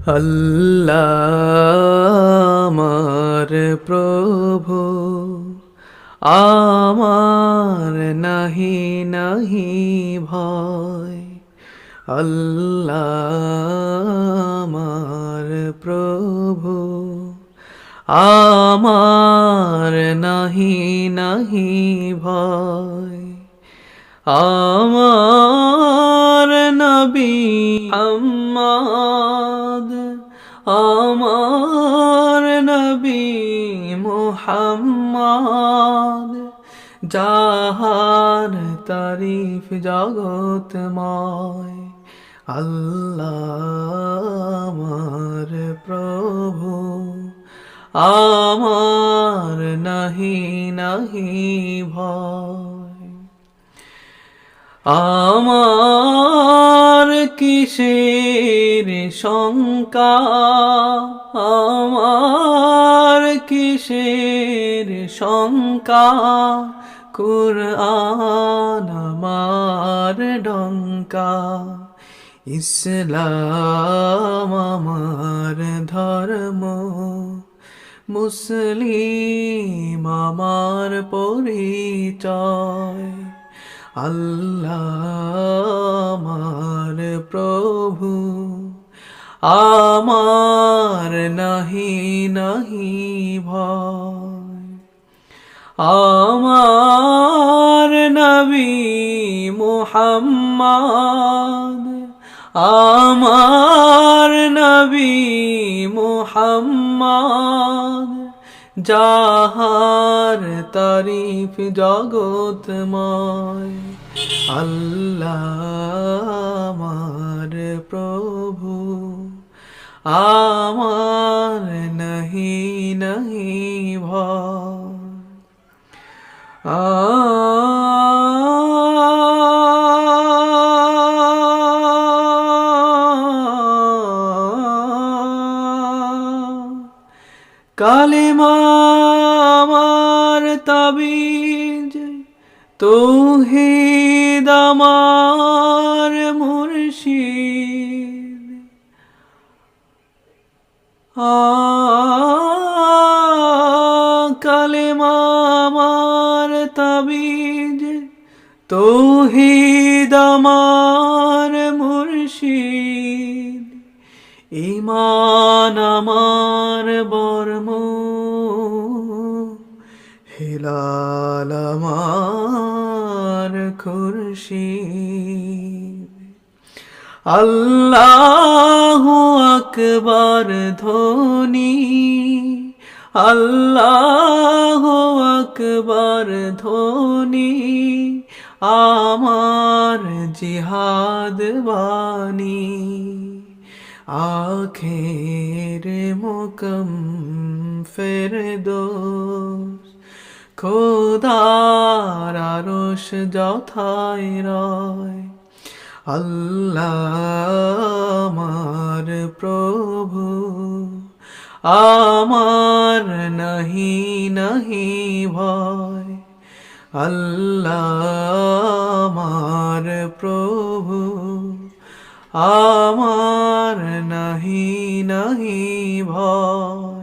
আল্লাহ আমার প্রভু, আমার নাহি নাহি ভয়। আল্লাহ আমার প্রভু, আমার নাহি নাহি ভয়। আমার নবী মুহাম্মদ, আমার নবী মুহাম্মদ, যাহার তারিফ জগতময়। আল্লাহ আমার প্রভু, আমার নাহি নাহি ভয়। আমার কিসের শঙ্কা, আমার কিসের শঙ্কা, কুরআন আমার ডঙ্কা। ইসলাম আমার ধর্ম, মুসলিম আমার পরিচয়। আল্লাহ আমার প্রভু, আমার নাহি নাহি ভয়। আমার নবী মুহাম্মদ, আমার নবী মুহাম্মদ, যাহার তারিফ জগতময়। আল্লাহ আমার প্রভু, আমার নাহি নাহি ভয়। কালিমা আমার তাবিজ, তৌহিদ আমার মুর্শিদ। কালিমা আমার তাবিজ, তৌহিদ আমার মুর্শিদ। ঈমান আমার বর্ম, হিলাল আমার খুরশিদ। আল্লাহু আকবার ধ্বনি, আল্লাহু আকবার ধ্বনি, আমার জিহাদ বাণী। আখের মুকম ফেরদৌস, খোদার আরশ যথায় রয়। আল্লাহ আমার প্রভু, আমার নাহি নাহি ভয়। আল্লাহ আমার প্রভু, আমার নাহি নাহি ভয়।